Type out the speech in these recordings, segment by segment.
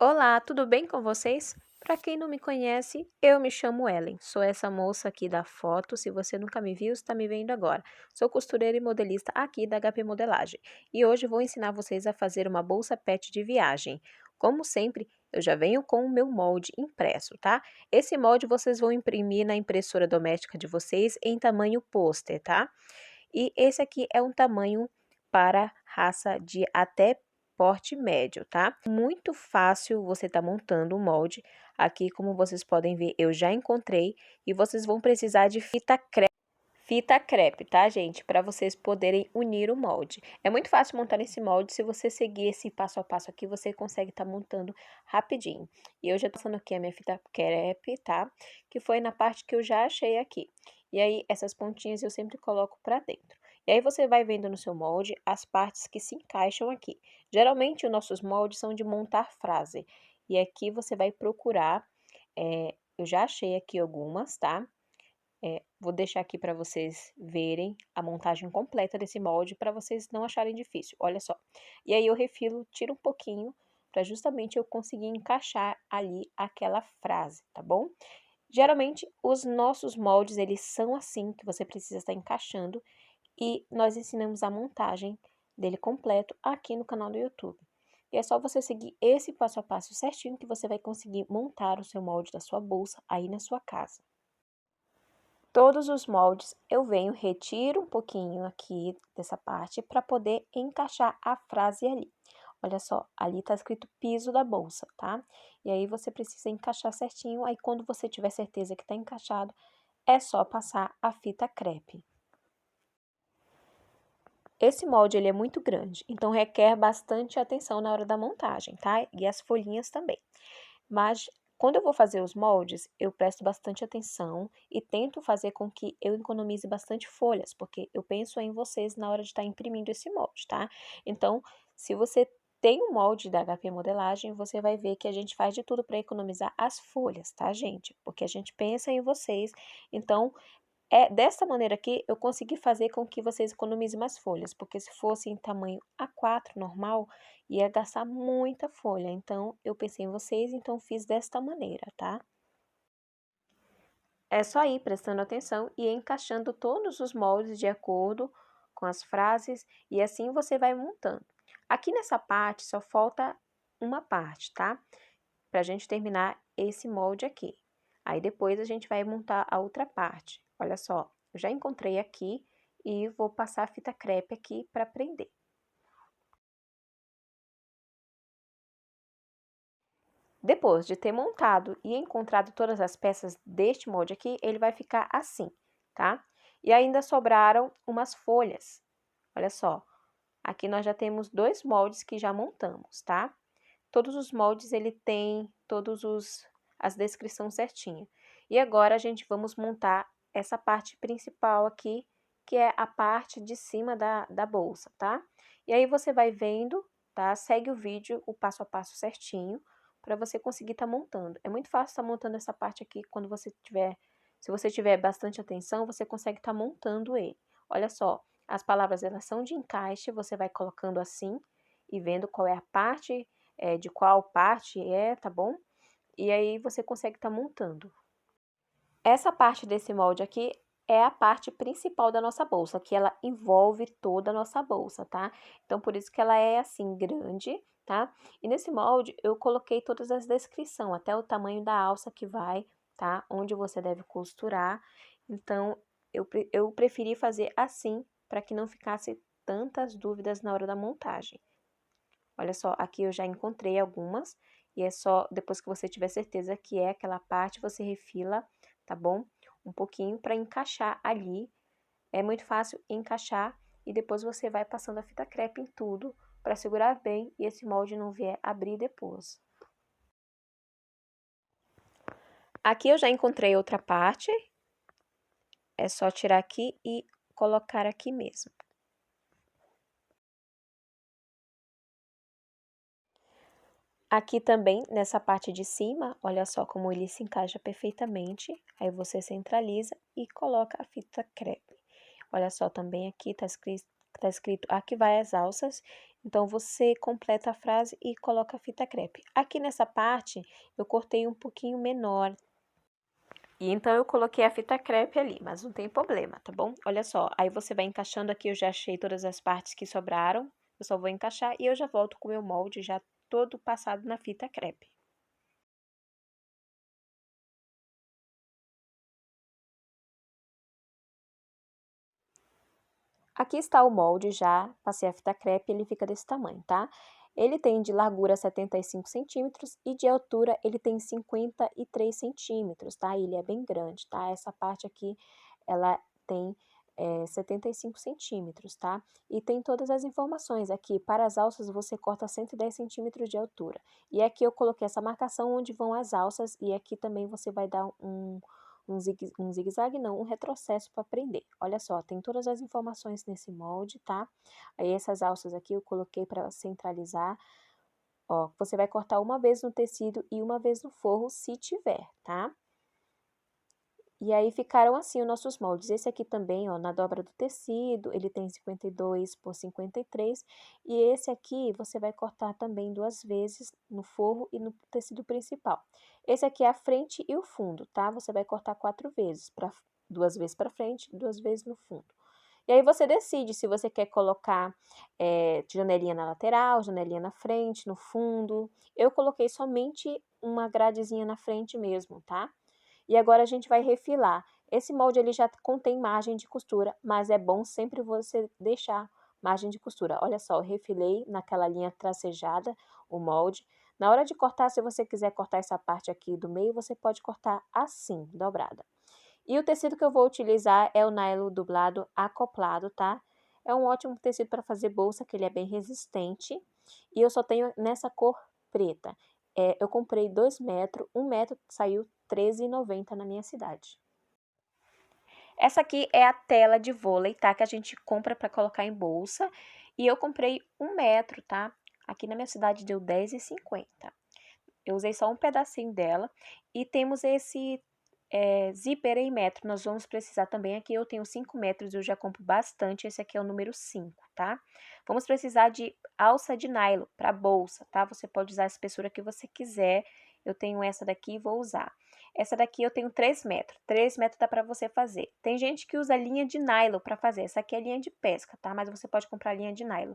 Olá, tudo bem com vocês? Para quem não me conhece, eu me chamo Ellen. Sou essa moça aqui da foto. Se você nunca me viu, está me vendo agora. Sou costureira e modelista aqui da HP Modelagem. E hoje vou ensinar vocês a fazer uma bolsa pet de viagem. Como sempre, eu já venho com o meu molde impresso, tá? Esse molde vocês vão imprimir na impressora doméstica de vocês em tamanho pôster, tá? E esse aqui é um tamanho para raça de até porte médio, tá? Muito fácil você tá montando o molde. Aqui, como vocês podem ver, eu já encontrei e vocês vão precisar de fita crepe, tá, gente? Para vocês poderem unir o molde. É muito fácil montar esse molde. Se você seguir esse passo a passo aqui, você consegue estar montando rapidinho. E eu já tô passando aqui a minha fita crepe, tá? Que foi na parte que eu já achei aqui. E aí, essas pontinhas eu sempre coloco para dentro. E aí, você vai vendo no seu molde as partes que se encaixam aqui. Geralmente, os nossos moldes são de montar frase. E aqui você vai procurar, eu já achei aqui algumas, tá? Vou deixar aqui para vocês verem a montagem completa desse molde para vocês não acharem difícil. Olha só. E aí eu refilo, tiro um pouquinho para justamente eu conseguir encaixar ali aquela frase, tá bom? Geralmente os nossos moldes eles são assim que você precisa estar encaixando e nós ensinamos a montagem dele completo aqui no canal do YouTube. E é só você seguir esse passo a passo certinho que você vai conseguir montar o seu molde da sua bolsa aí na sua casa. Todos os moldes eu venho, retiro um pouquinho aqui dessa parte para poder encaixar a frase ali. Olha só, ali tá escrito piso da bolsa, tá? E aí você precisa encaixar certinho, aí quando você tiver certeza que tá encaixado, é só passar a fita crepe. Esse molde ele é muito grande, então requer bastante atenção na hora da montagem, tá? E as folhinhas também. Mas quando eu vou fazer os moldes, eu presto bastante atenção e tento fazer com que eu economize bastante folhas, porque eu penso em vocês na hora de estar imprimindo esse molde, tá? Então, se você tem um molde da HP Modelagem, você vai ver que a gente faz de tudo para economizar as folhas, tá, gente? Porque a gente pensa em vocês. Então, dessa maneira aqui, eu consegui fazer com que vocês economizem mais folhas, porque se fosse em tamanho A4 normal, ia gastar muita folha. Então, eu pensei em vocês, então fiz desta maneira, tá? É só ir prestando atenção e encaixando todos os moldes de acordo com as frases e assim você vai montando. Aqui nessa parte só falta uma parte, tá? Pra gente terminar esse molde aqui. Aí depois a gente vai montar a outra parte. Olha só, eu já encontrei aqui e vou passar a fita crepe aqui para prender. Depois de ter montado e encontrado todas as peças deste molde aqui, ele vai ficar assim, tá? E ainda sobraram umas folhas. Olha só, aqui nós já temos dois moldes que já montamos, tá? Todos os moldes ele tem as descrições certinha. E agora a gente vamos montar essa parte principal aqui, que é a parte de cima da bolsa, tá? E aí você vai vendo, tá? Segue o vídeo, o passo a passo certinho, para você conseguir estar montando. É muito fácil estar montando essa parte aqui quando você tiver, se você tiver bastante atenção, você consegue estar montando ele. Olha só, as palavras elas são de encaixe, você vai colocando assim e vendo qual é a parte de qual parte tá bom? E aí você consegue estar montando. Essa parte desse molde aqui é a parte principal da nossa bolsa, que ela envolve toda a nossa bolsa, tá? Então, por isso que ela é assim, grande, tá? E nesse molde, eu coloquei todas as descrições, até o tamanho da alça que vai, tá? Onde você deve costurar. Então, eu preferi fazer assim, para que não ficasse tantas dúvidas na hora da montagem. Olha só, aqui eu já encontrei algumas, e é só depois que você tiver certeza que é aquela parte, você refila, tá bom? Um pouquinho para encaixar ali. É muito fácil encaixar e depois você vai passando a fita crepe em tudo para segurar bem e esse molde não vier abrir depois. Aqui eu já encontrei outra parte, é só tirar aqui e colocar aqui mesmo. Aqui também, nessa parte de cima, olha só como ele se encaixa perfeitamente. Aí você centraliza e coloca a fita crepe. Olha só, também aqui tá escrito aqui vai as alças. Então, você completa a frase e coloca a fita crepe. Aqui nessa parte, eu cortei um pouquinho menor. E então, eu coloquei a fita crepe ali, mas não tem problema, tá bom? Olha só, aí você vai encaixando aqui, eu já achei todas as partes que sobraram. Eu só vou encaixar e eu já volto com o meu molde já todo passado na fita crepe. Aqui está o molde já, passei a fita crepe, ele fica desse tamanho, tá? Ele tem de largura 75 centímetros e de altura ele tem 53 centímetros, tá? Ele é bem grande, tá? Essa parte aqui, ela tem 75 centímetros, tá? E tem todas as informações aqui. Para as alças, você corta 110 centímetros de altura. E aqui eu coloquei essa marcação onde vão as alças e aqui também você vai dar um zigue-zague não, um retrocesso para prender. Olha só, tem todas as informações nesse molde, tá? Aí essas alças aqui eu coloquei para centralizar. Ó, você vai cortar uma vez no tecido e uma vez no forro, se tiver, tá? E aí ficaram assim os nossos moldes. Esse aqui também, ó, na dobra do tecido, ele tem 52 por 53. E esse aqui você vai cortar também duas vezes no forro e no tecido principal. Esse aqui é a frente e o fundo, tá? Você vai cortar 4 vezes, duas vezes para frente, duas vezes no fundo. E aí você decide se você quer colocar janelinha na lateral, janelinha na frente, no fundo. Eu coloquei somente uma gradezinha na frente mesmo, tá? E agora a gente vai refilar. Esse molde ele já contém margem de costura, mas é bom sempre você deixar margem de costura. Olha só, eu refilei naquela linha tracejada o molde. Na hora de cortar, se você quiser cortar essa parte aqui do meio, você pode cortar assim, dobrada. E o tecido que eu vou utilizar é o nylon dublado acoplado, tá? É um ótimo tecido para fazer bolsa, que ele é bem resistente. E eu só tenho nessa cor preta. Eu comprei 2 metros, 1 metro saiu R$ 13,90 na minha cidade. Essa aqui é a tela de vôlei, tá? Que a gente compra para colocar em bolsa. E eu comprei 1 metro, tá? Aqui na minha cidade deu R$ 10,50. Eu usei só um pedacinho dela. E temos esse zíper em metro. Nós vamos precisar também. Aqui eu tenho 5 metros, eu já compro bastante. Esse aqui é o número 5, tá? Vamos precisar de alça de nylon para bolsa, tá? Você pode usar a espessura que você quiser. Eu tenho essa daqui e vou usar. Essa daqui eu tenho 3 metros. 3 metros dá para você fazer. Tem gente que usa linha de nylon para fazer. Essa aqui é linha de pesca, tá? Mas você pode comprar linha de nylon.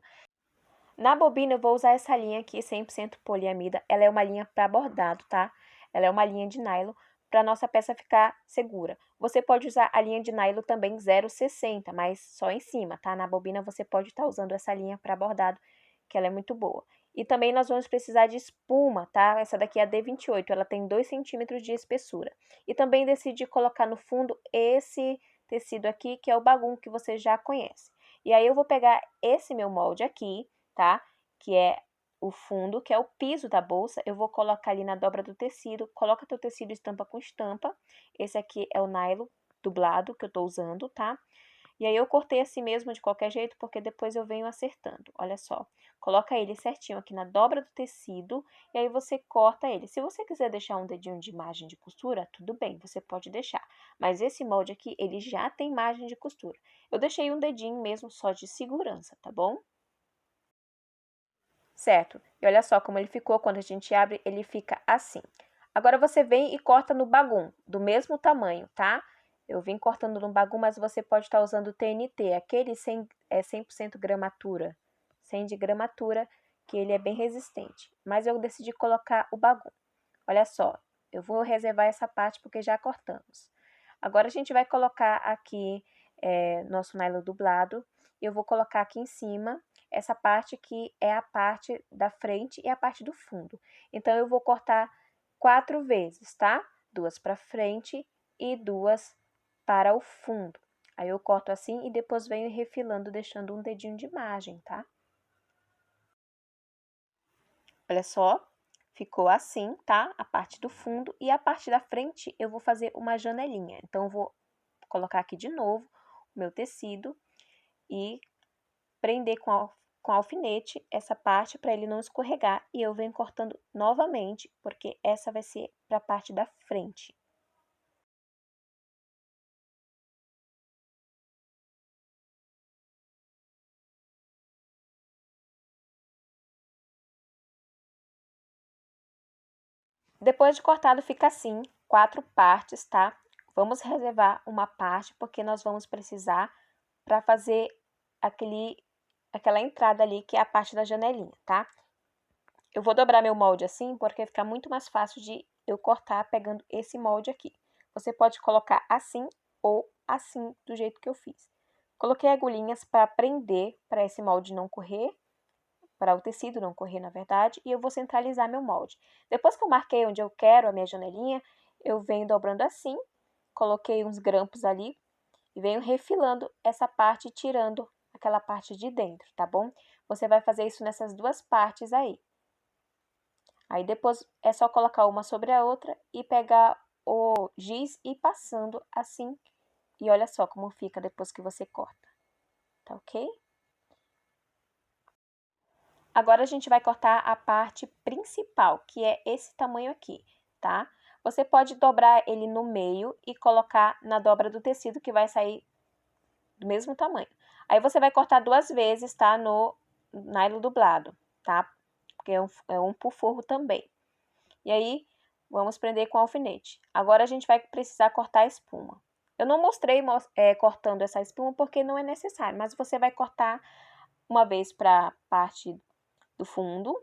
Na bobina eu vou usar essa linha aqui, 100% poliamida. Ela é uma linha para bordado, tá? Ela é uma linha de nylon para nossa peça ficar segura. Você pode usar a linha de nylon também 0,60, mas só em cima, tá? Na bobina você pode estar usando essa linha para bordado, que ela é muito boa. E também nós vamos precisar de espuma, tá? Essa daqui é a D28, ela tem 2 centímetros de espessura. E também decidi colocar no fundo esse tecido aqui, que é o bagum que você já conhece. E aí eu vou pegar esse meu molde aqui, tá? Que é o fundo, que é o piso da bolsa. Eu vou colocar ali na dobra do tecido. Coloca teu tecido estampa com estampa. Esse aqui é o nylon dublado que eu tô usando, tá? E aí eu cortei assim mesmo de qualquer jeito, porque depois eu venho acertando. Olha só. Coloca ele certinho aqui na dobra do tecido e aí você corta ele. Se você quiser deixar um dedinho de margem de costura, tudo bem, você pode deixar. Mas esse molde aqui, ele já tem margem de costura. Eu deixei um dedinho mesmo só de segurança, tá bom? Certo? E olha só como ele ficou, quando a gente abre, ele fica assim. Agora você vem e corta no bagum, do mesmo tamanho, tá? Eu vim cortando no bagum, mas você pode estar usando o TNT, aquele 100% gramatura, 100 de gramatura, que ele é bem resistente. Mas eu decidi colocar o bagum. Olha só, eu vou reservar essa parte porque já cortamos. Agora a gente vai colocar aqui nosso nylon dublado. Eu vou colocar aqui em cima essa parte que é a parte da frente e a parte do fundo. Então, eu vou cortar 4 vezes, tá? 2 para frente e 2 para o fundo. Aí, eu corto assim e depois venho refilando, deixando um dedinho de margem, tá? Olha só, ficou assim, tá? A parte do fundo e a parte da frente eu vou fazer uma janelinha. Então, eu vou colocar aqui de novo o meu tecido e prender com alfinete essa parte para ele não escorregar. E eu venho cortando novamente, porque essa vai ser para a parte da frente. Depois de cortado, fica assim, 4 partes, tá? Vamos reservar uma parte, porque nós vamos precisar para fazer aquela entrada ali, que é a parte da janelinha, tá? Eu vou dobrar meu molde assim, porque fica muito mais fácil de eu cortar pegando esse molde aqui. Você pode colocar assim ou assim, do jeito que eu fiz. Coloquei agulhinhas para prender, para esse molde não correr, para o tecido não correr, na verdade, e eu vou centralizar meu molde. Depois que eu marquei onde eu quero a minha janelinha, eu venho dobrando assim, coloquei uns grampos ali e venho refilando essa parte e tirando aquela parte de dentro, tá bom? Você vai fazer isso nessas duas partes aí. Aí depois é só colocar uma sobre a outra e pegar o giz e ir passando assim. E olha só como fica depois que você corta, tá ok? Agora a gente vai cortar a parte principal, que é esse tamanho aqui, tá? Você pode dobrar ele no meio e colocar na dobra do tecido, que vai sair do mesmo tamanho. Aí você vai cortar 2 vezes, tá? No nylon dublado, tá? Porque é um por forro também. E aí, vamos prender com alfinete. Agora a gente vai precisar cortar a espuma. Eu não mostrei cortando essa espuma porque não é necessário, mas você vai cortar uma vez para a parte do fundo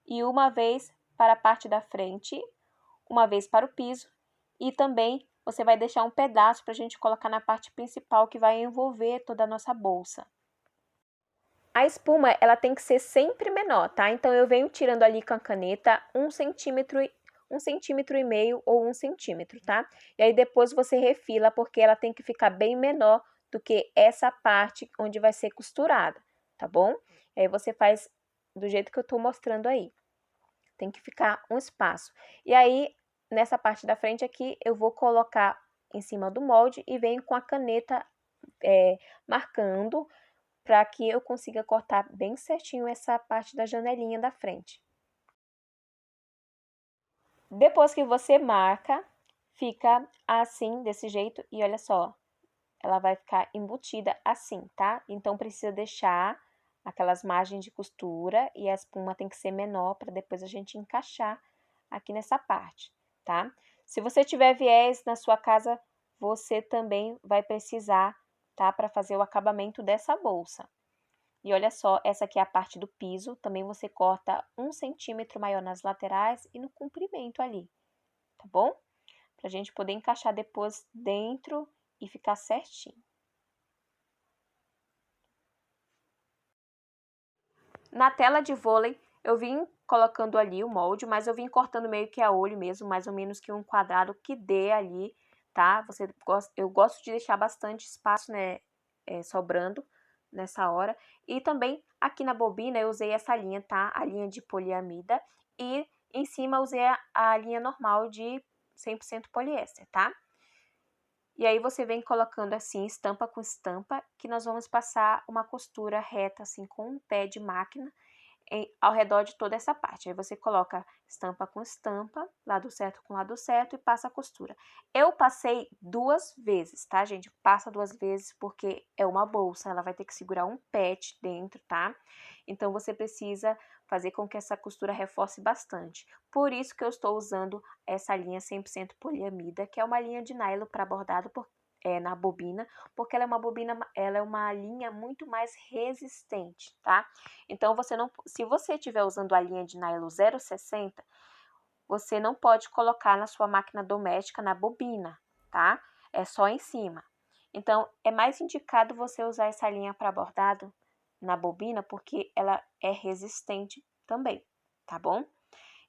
e uma vez para a parte da frente, uma vez para o piso e também você vai deixar um pedaço para a gente colocar na parte principal que vai envolver toda a nossa bolsa. A espuma, ela tem que ser sempre menor, tá? Então, eu venho tirando ali com a caneta 1,5 cm ou 1 cm, tá? E aí, depois você refila, porque ela tem que ficar bem menor do que essa parte onde vai ser costurada, tá bom? E aí, você faz do jeito que eu tô mostrando aí. Tem que ficar um espaço. E aí, nessa parte da frente aqui, eu vou colocar em cima do molde e venho com a caneta marcando para que eu consiga cortar bem certinho essa parte da janelinha da frente. Depois que você marca, fica assim, desse jeito, e olha só, ela vai ficar embutida assim, tá? Então, precisa deixar aquelas margens de costura e a espuma tem que ser menor para depois a gente encaixar aqui nessa parte, tá? Se você tiver viés na sua casa, você também vai precisar, tá? Para fazer o acabamento dessa bolsa. E olha só, essa aqui é a parte do piso, também você corta 1 cm maior nas laterais e no comprimento ali, tá bom? Pra gente poder encaixar depois dentro e ficar certinho. Na tela de vôlei, eu vim colocando ali o molde, mas eu vim cortando meio que a olho mesmo, mais ou menos que um quadrado que dê ali, tá? Eu gosto de deixar bastante espaço, né, sobrando nessa hora. E também aqui na bobina eu usei essa linha, tá? A linha de poliamida e em cima eu usei a linha normal de 100% poliéster, tá? E aí você vem colocando assim, estampa com estampa, que nós vamos passar uma costura reta assim com um pé de máquina ao redor de toda essa parte. Aí você coloca estampa com estampa, lado certo com lado certo e passa a costura. Eu passei 2 vezes, tá, gente? Passa 2 vezes porque é uma bolsa, ela vai ter que segurar um pet dentro, tá? Então, você precisa fazer com que essa costura reforce bastante. Por isso que eu estou usando essa linha 100% poliamida, que é uma linha de nylon para bordado na bobina, porque ela é uma linha muito mais resistente, tá? Então, se você estiver usando a linha de nylon 0,60, você não pode colocar na sua máquina doméstica na bobina, tá? É só em cima. Então, é mais indicado você usar essa linha para bordado na bobina, porque ela é resistente também, tá bom?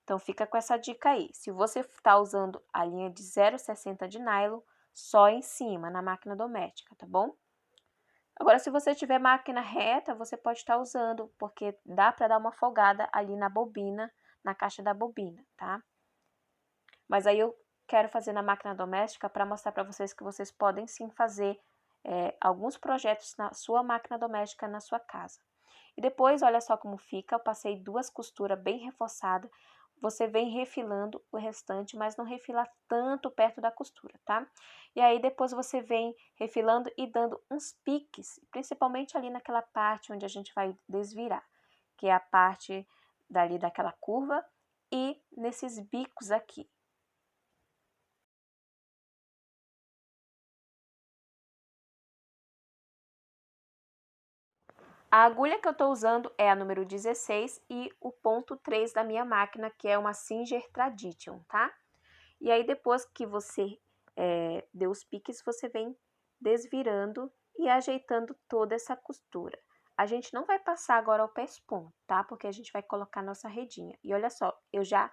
Então, fica com essa dica aí. Se você está usando a linha de 0,60 de nylon, só em cima, na máquina doméstica, tá bom? Agora, se você tiver máquina reta, você pode estar usando, porque dá para dar uma folgada ali na bobina, na caixa da bobina, tá? Mas aí eu quero fazer na máquina doméstica para mostrar para vocês que vocês podem sim fazer alguns projetos na sua máquina doméstica na sua casa. E depois, olha só como fica, eu passei 2 costuras bem reforçadas. Você vem refilando o restante, mas não refila tanto perto da costura, tá? E aí depois você vem refilando e dando uns piques, principalmente ali naquela parte onde a gente vai desvirar, que é a parte dali daquela curva e nesses bicos aqui. A agulha que eu estou usando é a número 16 e o ponto 3 da minha máquina, que é uma Singer Tradition, tá? E aí, depois que você deu os piques, você vem desvirando e ajeitando toda essa costura. A gente não vai passar agora ao pesponto, tá? Porque a gente vai colocar nossa redinha. E olha só, eu já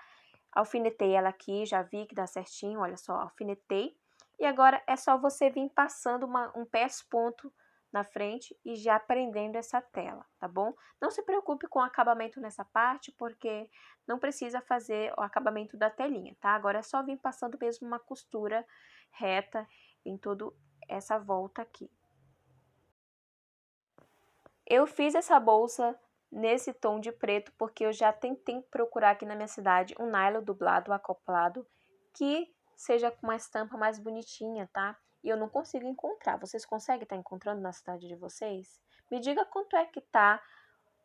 alfinetei ela aqui, já vi que dá certinho, olha só, alfinetei. E agora é só você vir passando um pesponto na frente e já prendendo essa tela, tá bom? Não se preocupe com o acabamento nessa parte, porque não precisa fazer o acabamento da telinha, tá? Agora é só vir passando mesmo uma costura reta em toda essa volta aqui. Eu fiz essa bolsa nesse tom de preto porque eu já tentei procurar aqui na minha cidade um nylon dublado, acoplado, que seja com uma estampa mais bonitinha, tá? E eu não consigo encontrar. Vocês conseguem estar encontrando na cidade de vocês? Me diga quanto é que tá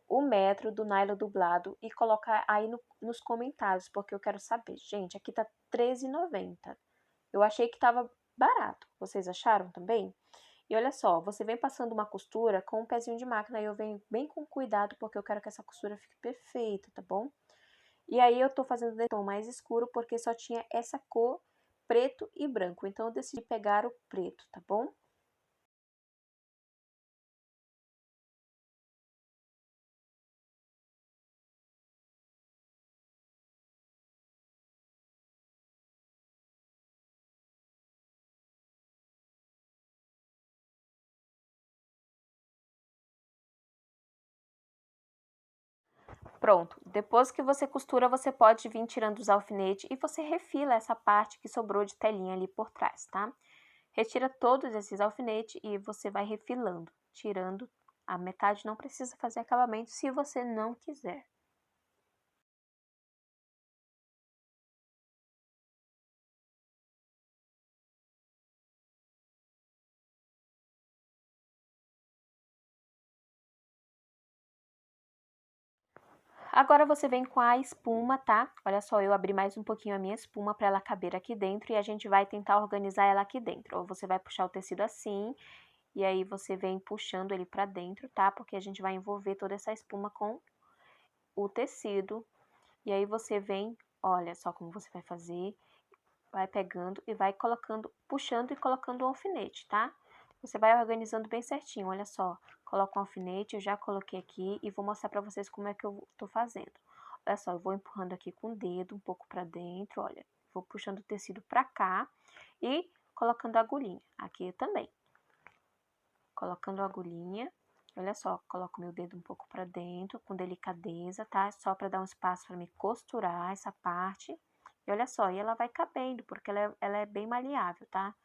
o metro do nylon dublado e colocar aí nos comentários, porque eu quero saber. Gente, aqui tá R$13,90. Eu achei que tava barato. Vocês acharam também? E olha só, você vem passando uma costura com um pezinho de máquina e eu venho bem com cuidado porque eu quero que essa costura fique perfeita, tá bom? E aí eu tô fazendo de tom mais escuro porque só tinha essa cor preto e branco, então eu decidi pegar o preto, tá bom? Pronto, depois que você costura, você pode vir tirando os alfinetes e você refila essa parte que sobrou de telinha ali por trás, tá? Retira todos esses alfinetes e você vai refilando, tirando a metade, não precisa fazer acabamento se você não quiser. Agora você vem com a espuma, tá? Olha só, eu abri mais um pouquinho a minha espuma para ela caber aqui dentro e a gente vai tentar organizar ela aqui dentro. Ou você vai puxar o tecido assim e aí você vem puxando ele para dentro, tá? Porque a gente vai envolver toda essa espuma com o tecido. E aí você vem, olha só como você vai fazer, vai pegando e vai colocando, puxando e colocando o alfinete, tá? Você vai organizando bem certinho, olha só. Coloca um alfinete, eu já coloquei aqui e vou mostrar pra vocês como é que eu tô fazendo. Olha só, eu vou empurrando aqui com o dedo um pouco pra dentro, olha. Vou puxando o tecido pra cá e colocando a agulhinha. Aqui também. Colocando a agulhinha. Olha só, coloco meu dedo um pouco pra dentro, com delicadeza, tá? Só pra dar um espaço pra me costurar essa parte. E olha só, e ela vai cabendo, porque ela é bem maleável, tá?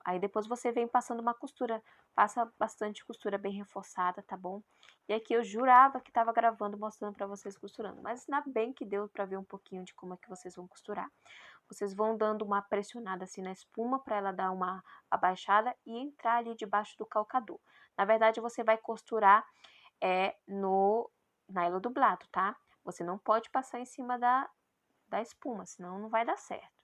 Aí depois você vem passando uma costura, passa bastante costura bem reforçada, tá bom? E aqui eu jurava que tava gravando, mostrando pra vocês costurando, mas ainda bem que deu pra ver um pouquinho de como é que vocês vão costurar. Vocês vão dando uma pressionada assim na espuma pra ela dar uma abaixada e entrar ali debaixo do calcador. Na verdade, você vai costurar no nylon dublado, tá? Você não pode passar em cima da espuma, senão não vai dar certo.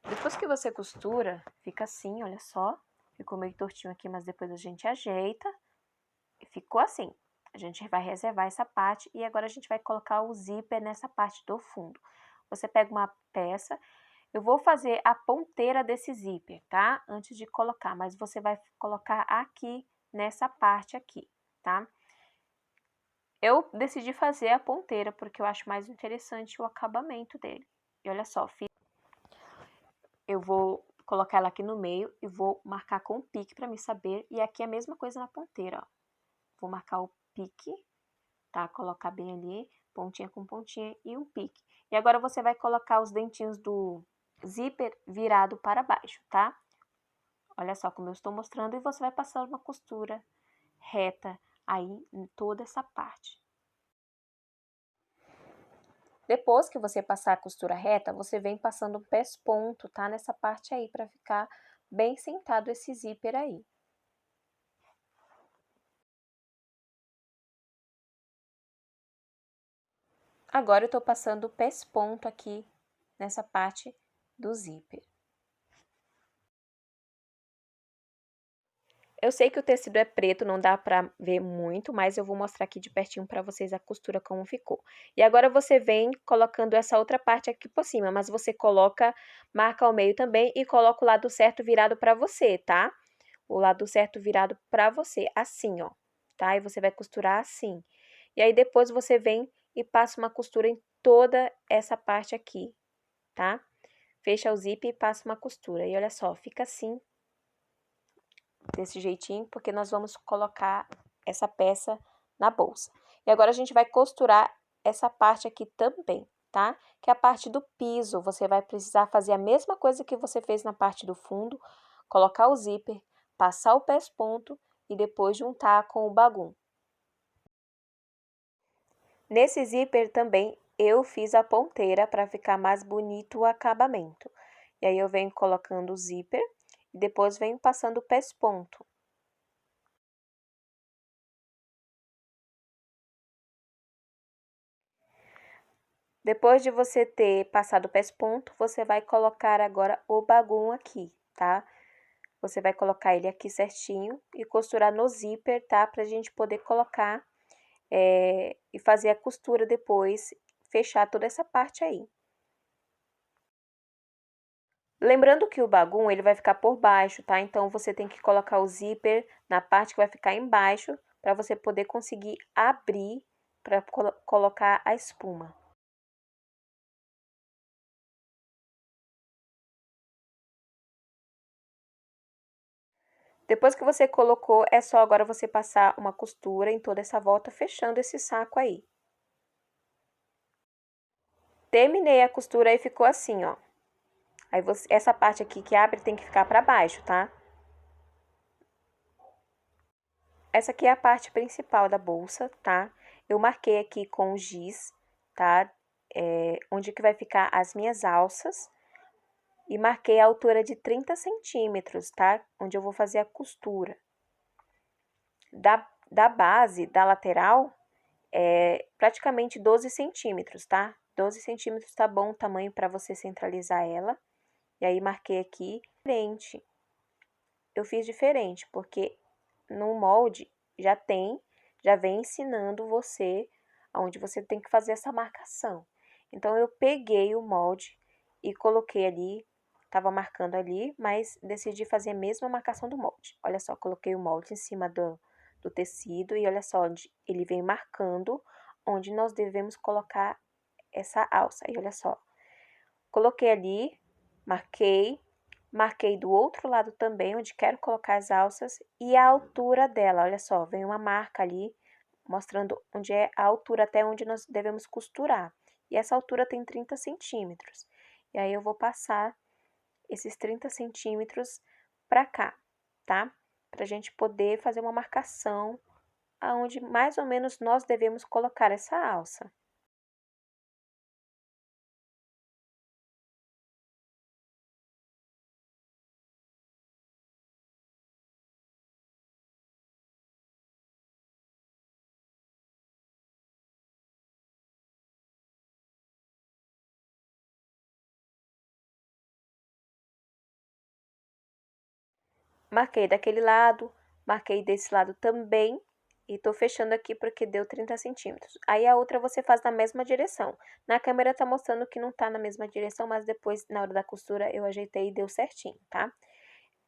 Depois que você costura, fica assim, olha só. Ficou meio tortinho aqui, mas depois a gente ajeita. E ficou assim. A gente vai reservar essa parte e agora a gente vai colocar o zíper nessa parte do fundo. Você pega uma peça, eu vou fazer a ponteira desse zíper, tá? Antes de colocar, mas você vai colocar aqui, nessa parte aqui, tá? Eu decidi fazer a ponteira porque eu acho mais interessante o acabamento dele. E olha só, eu vou colocar ela aqui no meio e vou marcar com o pique para me saber. E aqui é a mesma coisa na ponteira, ó. Vou marcar o pique, tá? Colocar bem ali, pontinha com pontinha e um pique. E agora você vai colocar os dentinhos do zíper virado para baixo, tá? Olha só como eu estou mostrando e você vai passar uma costura reta aí em toda essa parte. Depois que você passar a costura reta, você vem passando um pesponto, tá? Nessa parte aí, para ficar bem sentado esse zíper aí. Agora eu tô passando o pesponto aqui nessa parte do zíper. Eu sei que o tecido é preto, não dá pra ver muito, mas eu vou mostrar aqui de pertinho pra vocês a costura como ficou. E agora você vem colocando essa outra parte aqui por cima, mas você coloca, marca ao meio também e coloca o lado certo virado pra você, tá? O lado certo virado pra você, assim, ó, tá? E você vai costurar assim. E aí depois você vem e passa uma costura em toda essa parte aqui, tá? Fecha o zíper e passa uma costura. E olha só, fica assim, desse jeitinho, porque nós vamos colocar essa peça na bolsa. E agora a gente vai costurar essa parte aqui também, tá? Que é a parte do piso. Você vai precisar fazer a mesma coisa que você fez na parte do fundo, colocar o zíper, passar o pesponto e depois juntar com o bagum. Nesse zíper também eu fiz a ponteira para ficar mais bonito o acabamento. E aí eu venho colocando o zíper e depois venho passando o pesponto. Depois de você ter passado o pesponto, você vai colocar agora o bagum aqui, tá? Você vai colocar ele aqui certinho e costurar no zíper, tá? Pra gente poder colocar e fazer a costura depois, fechar toda essa parte aí. Lembrando que o bagum, ele vai ficar por baixo, tá? Então, você tem que colocar o zíper na parte que vai ficar embaixo, para você poder conseguir abrir para colocar a espuma. Depois que você colocou, é só agora você passar uma costura em toda essa volta, fechando esse saco aí. Terminei a costura e ficou assim, ó. Aí essa parte aqui que abre tem que ficar para baixo, tá? Essa aqui é a parte principal da bolsa, tá? Eu marquei aqui com giz, tá? Onde que vai ficar as minhas alças. E marquei a altura de 30 centímetros, tá? Onde eu vou fazer a costura. Da base, da lateral, praticamente 12 centímetros, tá? 12 centímetros tá bom o tamanho para você centralizar ela. E aí, marquei aqui, diferente. Eu fiz diferente, porque no molde já vem ensinando você aonde você tem que fazer essa marcação. Então, eu peguei o molde e coloquei ali, tava marcando ali, mas decidi fazer a mesma marcação do molde. Olha só, coloquei o molde em cima do tecido e olha só, onde ele vem marcando onde nós devemos colocar essa alça. E olha só, coloquei ali, marquei do outro lado também, onde quero colocar as alças, e a altura dela, olha só, vem uma marca ali, mostrando onde é a altura até onde nós devemos costurar. E essa altura tem 30 centímetros. E aí, eu vou passar esses 30 centímetros pra cá, tá? Pra gente poder fazer uma marcação aonde mais ou menos nós devemos colocar essa alça. Marquei daquele lado, marquei desse lado também e tô fechando aqui porque deu 30 centímetros. Aí a outra você faz na mesma direção. Na câmera tá mostrando que não tá na mesma direção, mas depois, na hora da costura, eu ajeitei e deu certinho, tá?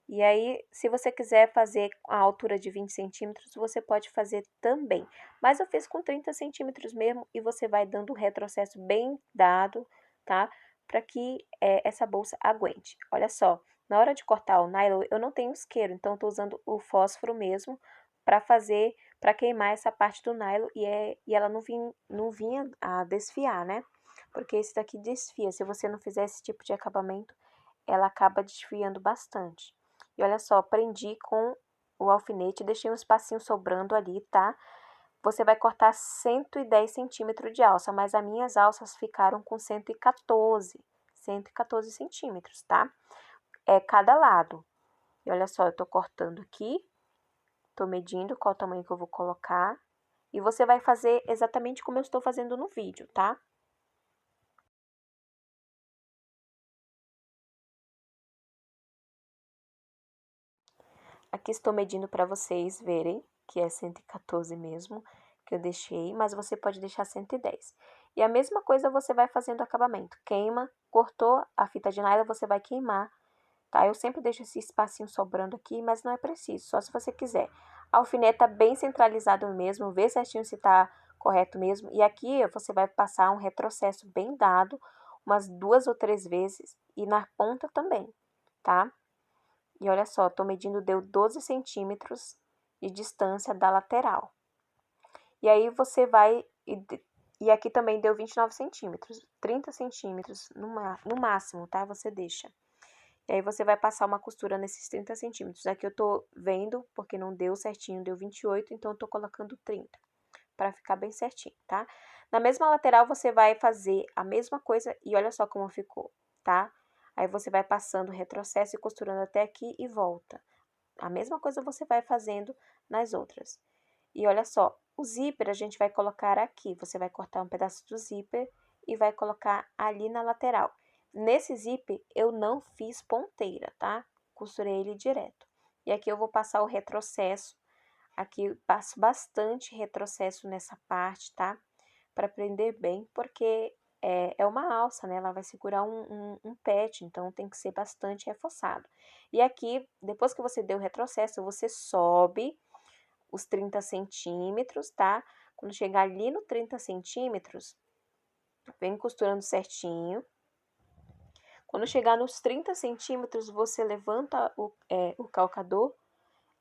E aí, se você quiser fazer a altura de 20 centímetros, você pode fazer também. Mas eu fiz com 30 centímetros mesmo e você vai dando um retrocesso bem dado, tá? Para que essa bolsa aguente. Olha só, na hora de cortar o nylon, eu não tenho isqueiro, então eu tô usando o fósforo mesmo para fazer, para queimar essa parte do nylon e ela não vinha a desfiar, né? Porque esse daqui desfia. Se você não fizer esse tipo de acabamento, ela acaba desfiando bastante. E olha só, prendi com o alfinete, deixei um espacinho sobrando ali, tá? Você vai cortar 110 centímetros de alça, mas as minhas alças ficaram com 114 centímetros, tá? É cada lado. E olha só, eu tô cortando aqui, tô medindo qual o tamanho que eu vou colocar. E você vai fazer exatamente como eu estou fazendo no vídeo, tá? Aqui estou medindo para vocês verem que é 114 mesmo, que eu deixei, mas você pode deixar 110. E a mesma coisa você vai fazendo o acabamento. Queima, cortou a fita de nylon, você vai queimar, tá? Eu sempre deixo esse espacinho sobrando aqui, mas não é preciso, só se você quiser. Alfineta bem centralizado mesmo, vê certinho se tá correto mesmo. E aqui você vai passar um retrocesso bem dado, umas 2 ou 3 vezes, e na ponta também, tá? E olha só, tô medindo, deu 12 centímetros de distância da lateral. E aí você vai, e aqui também deu 29 centímetros, 30 centímetros no máximo, tá? Você deixa. E aí você vai passar uma costura nesses 30 centímetros. Aqui eu tô vendo, porque não deu certinho, deu 28, então eu tô colocando 30, para ficar bem certinho, tá? Na mesma lateral você vai fazer a mesma coisa e olha só como ficou, tá? Aí você vai passando o retrocesso e costurando até aqui e volta. A mesma coisa você vai fazendo nas outras. E olha só, o zíper a gente vai colocar aqui. Você vai cortar um pedaço do zíper e vai colocar ali na lateral. Nesse zíper eu não fiz ponteira, tá? Costurei ele direto. E aqui eu vou passar o retrocesso. Aqui eu passo bastante retrocesso nessa parte, tá? Para prender bem, porque é uma alça, né? Ela vai segurar um pet, então tem que ser bastante reforçado. E aqui, depois que você deu o retrocesso, você sobe os 30 centímetros, tá? Quando chegar ali no 30 centímetros, vem costurando certinho. Quando chegar nos 30 centímetros, você levanta o calcador,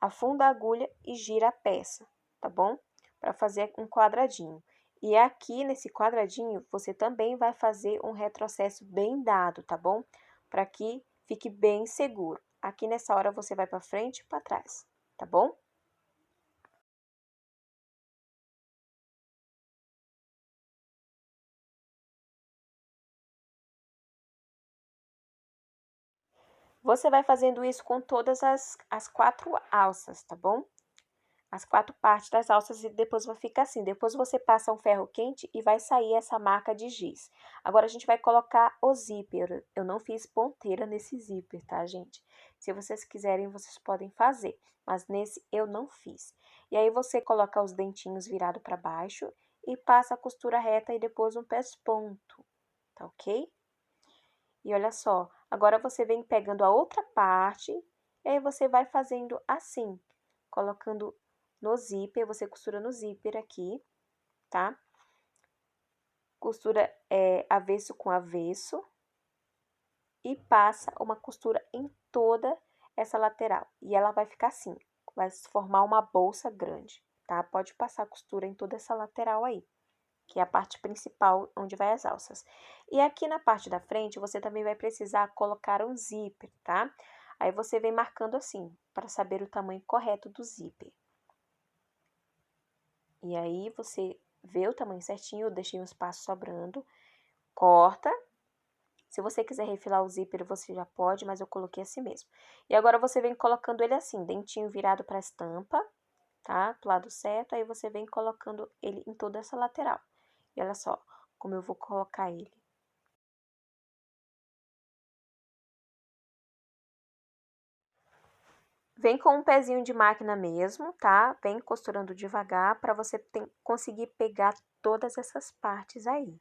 afunda a agulha e gira a peça, tá bom? Para fazer um quadradinho. E aqui nesse quadradinho, você também vai fazer um retrocesso bem dado, tá bom? Para que fique bem seguro. Aqui nessa hora você vai para frente e para trás, tá bom? Você vai fazendo isso com todas as 4 alças, tá bom? As 4 partes das alças e depois vai ficar assim. Depois você passa um ferro quente e vai sair essa marca de giz. Agora a gente vai colocar o zíper. Eu não fiz ponteira nesse zíper, tá, gente? Se vocês quiserem, vocês podem fazer, mas nesse eu não fiz. E aí você coloca os dentinhos virados para baixo e passa a costura reta e depois um pesponto, tá ok? E olha só, agora você vem pegando a outra parte e aí você vai fazendo assim, colocando no zíper, você costura no zíper aqui, tá? Costura avesso com avesso e passa uma costura em toda essa lateral. E ela vai ficar assim, vai formar uma bolsa grande, tá? Pode passar a costura em toda essa lateral aí, que é a parte principal onde vai as alças. E aqui na parte da frente, você também vai precisar colocar um zíper, tá? Aí você vem marcando assim, para saber o tamanho correto do zíper. E aí você vê o tamanho certinho, eu deixei um espaço sobrando, corta. Se você quiser refilar o zíper, você já pode, mas eu coloquei assim mesmo. E agora você vem colocando ele assim, dentinho virado para a estampa, tá? Do lado certo, aí você vem colocando ele em toda essa lateral. E olha só como eu vou colocar ele. Vem com um pezinho de máquina mesmo, tá? Vem costurando devagar para você conseguir pegar todas essas partes aí,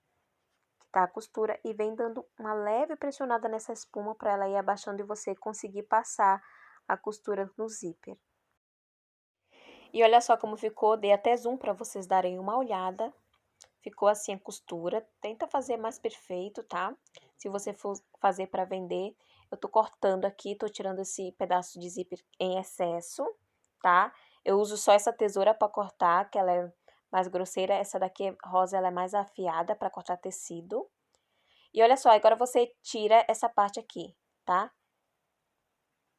que tá a costura, e vem dando uma leve pressionada nessa espuma para ela ir abaixando e você conseguir passar a costura no zíper. E olha só como ficou, dei até zoom para vocês darem uma olhada. Ficou assim a costura, tenta fazer mais perfeito, tá? Se você for fazer para vender, eu tô cortando aqui, tô tirando esse pedaço de zíper em excesso, tá? Eu uso só essa tesoura para cortar, que ela é mais grosseira, essa daqui rosa, ela é mais afiada para cortar tecido. E olha só, agora você tira essa parte aqui, tá?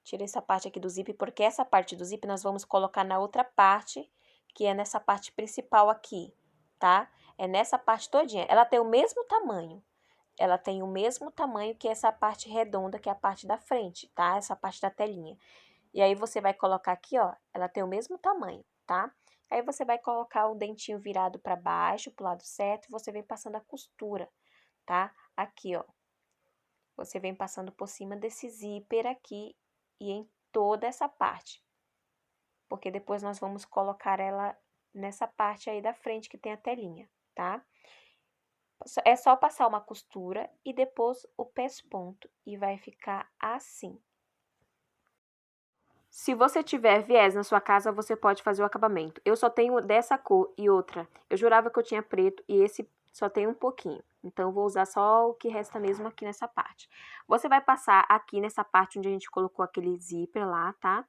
Tira essa parte aqui do zíper, porque essa parte do zíper nós vamos colocar na outra parte, que é nessa parte principal aqui, tá? É nessa parte todinha. Ela tem o mesmo tamanho. Ela tem o mesmo tamanho que essa parte redonda, que é a parte da frente, tá? Essa parte da telinha. E aí você vai colocar aqui, ó, ela tem o mesmo tamanho, tá? Aí você vai colocar o dentinho virado para baixo, pro lado certo, e você vem passando a costura, tá? Aqui, ó. Você vem passando por cima desse zíper aqui e em toda essa parte. porque depois nós vamos colocar ela nessa parte aí da frente que tem a telinha, tá? É só passar uma costura e depois o pesponto e vai ficar assim. Se você tiver viés na sua casa, você pode fazer o acabamento. Eu só tenho dessa cor e outra. Eu jurava que eu tinha preto e esse só tem um pouquinho. Então, eu vou usar só o que resta mesmo aqui nessa parte. Você vai passar aqui nessa parte onde a gente colocou aquele zíper lá, tá?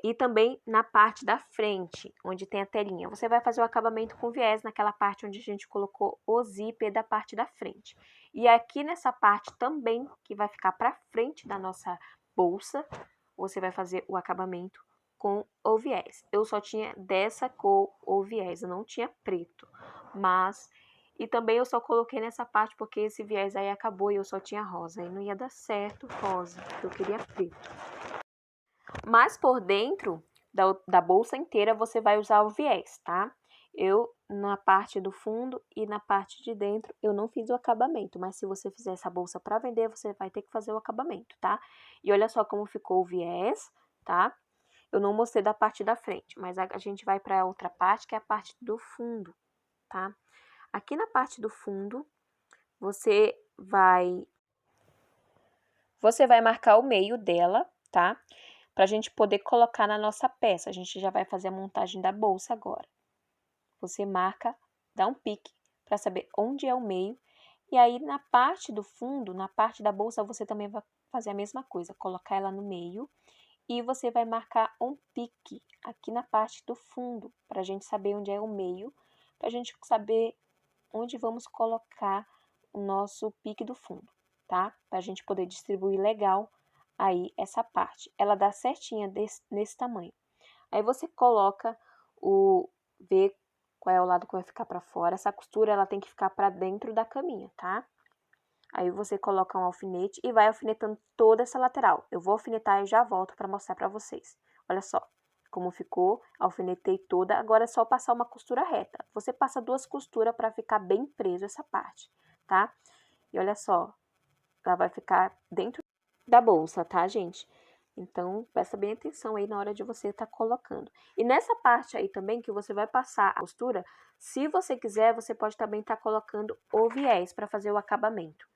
E também na parte da frente, onde tem a telinha. Você vai fazer o acabamento com viés naquela parte onde a gente colocou o zíper da parte da frente. E aqui nessa parte também, que vai ficar pra frente da nossa bolsa, você vai fazer o acabamento com o viés. Eu só tinha dessa cor o viés, eu não tinha preto, mas... E também eu só coloquei nessa parte porque esse viés aí acabou e eu só tinha rosa, aí não ia dar certo rosa, eu queria preto. Mas por dentro da bolsa inteira você vai usar o viés, tá? Eu, na parte do fundo e na parte de dentro, eu não fiz o acabamento, mas se você fizer essa bolsa para vender, você vai ter que fazer o acabamento, tá? E olha só como ficou o viés, tá? Eu não mostrei da parte da frente, mas a gente vai para outra parte, que é a parte do fundo, tá? Aqui na parte do fundo, você vai marcar o meio dela, tá? Pra gente poder colocar na nossa peça. A gente já vai fazer a montagem da bolsa agora. Você marca, dá um pique para saber onde é o meio. E aí, na parte do fundo, na parte da bolsa, você também vai fazer a mesma coisa. Colocar ela no meio. E você vai marcar um pique aqui na parte do fundo. Pra gente saber onde é o meio. Pra gente saber onde vamos colocar o nosso pique do fundo, tá? Pra gente poder distribuir legal aí essa parte. Ela dá certinha nesse tamanho. Aí você coloca vê qual é o lado que vai ficar para fora. Essa costura ela tem que ficar para dentro da caminha, tá? Aí você coloca um alfinete e vai alfinetando toda essa lateral. Eu vou alfinetar e já volto para mostrar para vocês. Olha só como ficou, alfinetei toda. Agora é só passar uma costura reta. Você passa 2 costuras para ficar bem preso essa parte, tá? E olha só, ela vai ficar dentro da bolsa, tá, gente? Então, presta bem atenção aí na hora de você estar colocando. E nessa parte aí também que você vai passar a costura, se você quiser, você pode também estar colocando o viés para fazer o acabamento.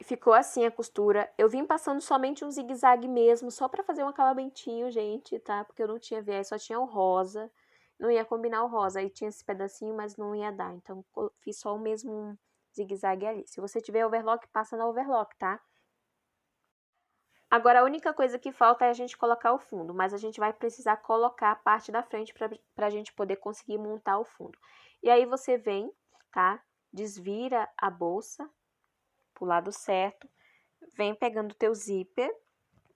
Ficou assim a costura. Eu vim passando somente um zigue-zague mesmo, só para fazer um acabamentinho, gente, tá? Porque eu não tinha viés, só tinha o rosa. Não ia combinar o rosa, aí tinha esse pedacinho, mas não ia dar. Então, fiz só o mesmo zigue-zague ali. Se você tiver overlock, passa na overlock, tá? Agora, a única coisa que falta é a gente colocar o fundo, mas a gente vai precisar colocar a parte da frente para a gente poder conseguir montar o fundo. E aí, você vem, tá? Desvira a bolsa pro lado certo, vem pegando o teu zíper.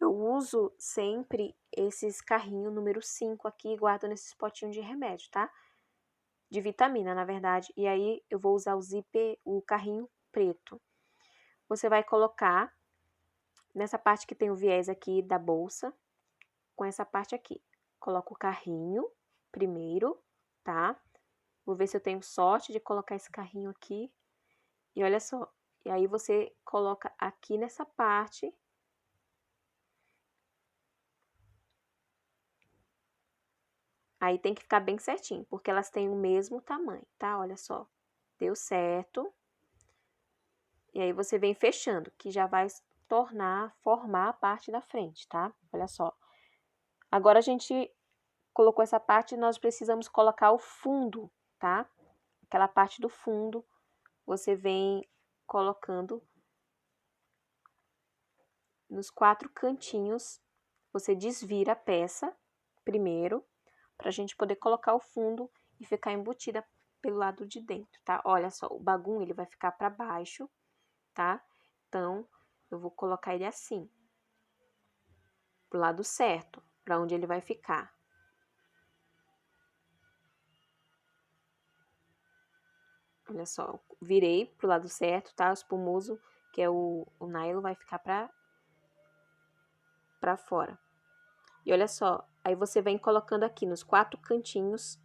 Eu uso sempre esses carrinhos número 5 aqui, guardo nesses potinhos de remédio, tá? De vitamina, na verdade. E aí, eu vou usar o zíper, o carrinho preto. Você vai colocar nessa parte que tem o viés aqui da bolsa, com essa parte aqui. Coloco o carrinho primeiro, tá? Vou ver se eu tenho sorte de colocar esse carrinho aqui. E olha só. E aí você coloca aqui nessa parte. Aí tem que ficar bem certinho, porque elas têm o mesmo tamanho, tá? Olha só. Deu certo. E aí você vem fechando, que já vai formar a parte da frente, tá? Olha só. Agora a gente colocou essa parte, nós precisamos colocar o fundo, tá? Aquela parte do fundo, você vem colocando nos 4 cantinhos. Você desvira a peça primeiro, pra gente poder colocar o fundo e ficar embutida pelo lado de dentro, tá? Olha só, o bagulho ele vai ficar pra baixo, tá? Então, eu vou colocar ele assim, pro lado certo, pra onde ele vai ficar. Olha só, virei pro lado certo, tá? O espumoso, que é o nylon, vai ficar pra fora. E olha só, aí você vem colocando aqui nos 4 cantinhos,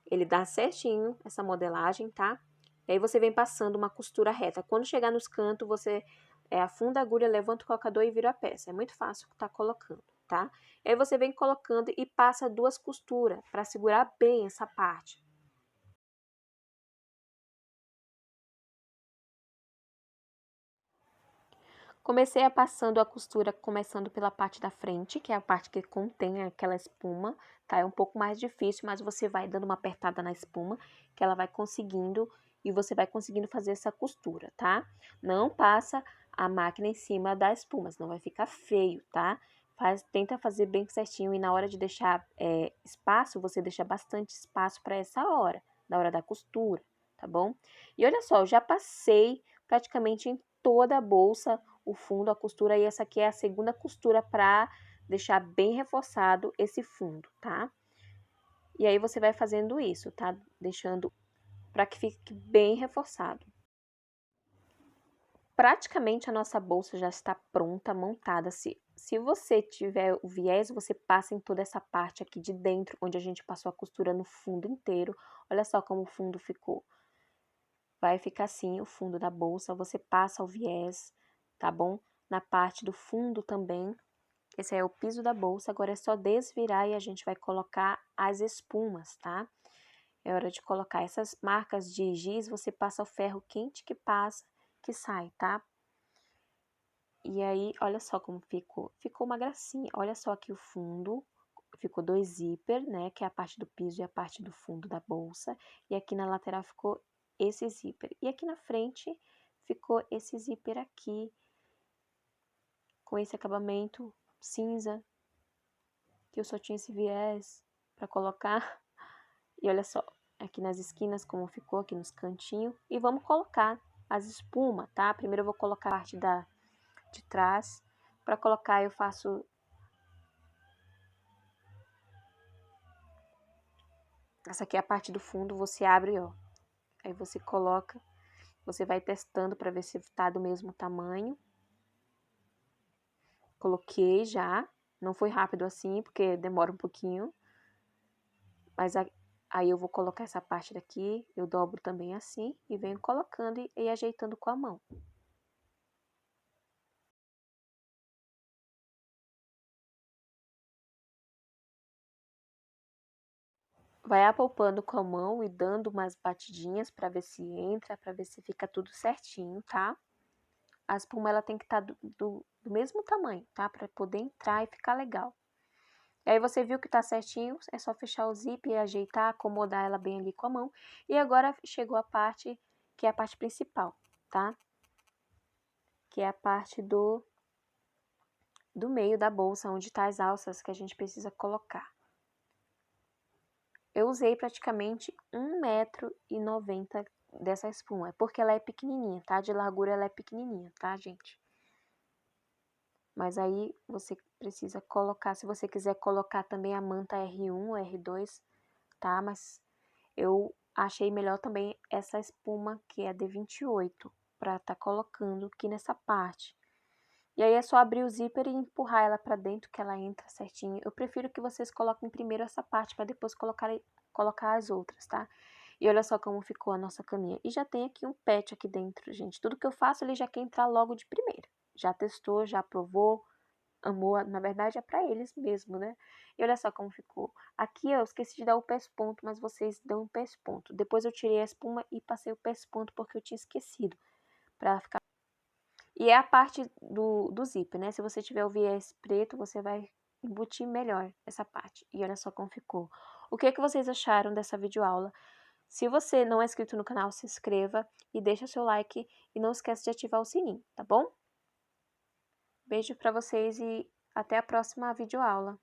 ele dá certinho essa modelagem, tá? E aí você vem passando uma costura reta. Quando chegar nos cantos, você afunda a agulha, levanta o colocador e vira a peça. É muito fácil tá colocando, tá? E aí você vem colocando e passa 2 costuras para segurar bem essa parte. Comecei a passando a costura, começando pela parte da frente, que é a parte que contém aquela espuma, tá? É um pouco mais difícil, mas você vai dando uma apertada na espuma, que ela vai conseguindo, e você vai conseguindo fazer essa costura, tá? Não passa a máquina em cima da espuma, senão vai ficar feio, tá? Tenta fazer bem certinho, e na hora de deixar espaço, você deixa bastante espaço para essa hora, na hora da costura, tá bom? E olha só, eu já passei praticamente em toda a bolsa o fundo, a costura, e essa aqui é a segunda costura para deixar bem reforçado esse fundo, tá? E aí você vai fazendo isso, tá? Deixando para que fique bem reforçado. Praticamente a nossa bolsa já está pronta, montada. Se você tiver o viés, você passa em toda essa parte aqui de dentro, onde a gente passou a costura no fundo inteiro. Olha só como o fundo ficou. Vai ficar assim o fundo da bolsa, você passa o viés, tá bom? Na parte do fundo também. Esse é o piso da bolsa, agora é só desvirar e a gente vai colocar as espumas, tá? É hora de colocar essas marcas de giz, você passa o ferro quente que passa, que sai, tá? E aí, olha só como ficou. Ficou uma gracinha. Olha só aqui o fundo. Ficou 2 zíper, né? Que é a parte do piso e a parte do fundo da bolsa. E aqui na lateral ficou esse zíper. E aqui na frente ficou esse zíper aqui, com esse acabamento cinza, que eu só tinha esse viés para colocar. E olha só, aqui nas esquinas como ficou, aqui nos cantinhos. E vamos colocar as espumas, tá? Primeiro eu vou colocar a parte de trás. Para colocar eu faço... Essa aqui é a parte do fundo, você abre, ó. Aí você coloca, você vai testando para ver se tá do mesmo tamanho. Coloquei já, não foi rápido assim, porque demora um pouquinho. Mas aí eu vou colocar essa parte daqui, eu dobro também assim e venho colocando e ajeitando com a mão. Vai apalpando com a mão e dando umas batidinhas para ver se entra, para ver se fica tudo certinho, tá? A espuma ela tem que estar do mesmo tamanho, tá? Para poder entrar e ficar legal. E aí você viu que tá certinho, é só fechar o zip e ajeitar, acomodar ela bem ali com a mão. E agora chegou a parte que é a parte principal, tá? Que é a parte do meio da bolsa, onde tá as alças que a gente precisa colocar. Eu usei praticamente 1,90 m dessa espuma, porque ela é pequenininha, tá? De largura ela é pequenininha, tá, gente? Mas aí você precisa colocar, se você quiser colocar também a manta R1 ou R2, tá? Mas eu achei melhor também essa espuma, que é a D28, pra tá colocando aqui nessa parte. E aí é só abrir o zíper e empurrar ela pra dentro, que ela entra certinho. Eu prefiro que vocês coloquem primeiro essa parte, pra depois colocar as outras, tá? E olha só como ficou a nossa caminha. E já tem aqui um pet aqui dentro, gente. Tudo que eu faço, ele já quer entrar logo de primeira. Já testou, já provou, amor, na verdade é pra eles mesmo, né? E olha só como ficou. Aqui eu esqueci de dar o pesponto, mas vocês dão o pesponto. Depois eu tirei a espuma e passei o pesponto porque eu tinha esquecido. Pra ficar... E é a parte do zíper, né? Se você tiver o viés preto, você vai embutir melhor essa parte. E olha só como ficou. O que vocês acharam dessa videoaula? Se você não é inscrito no canal, se inscreva e deixa seu like. E não esquece de ativar o sininho, tá bom? Beijo pra vocês e até a próxima videoaula.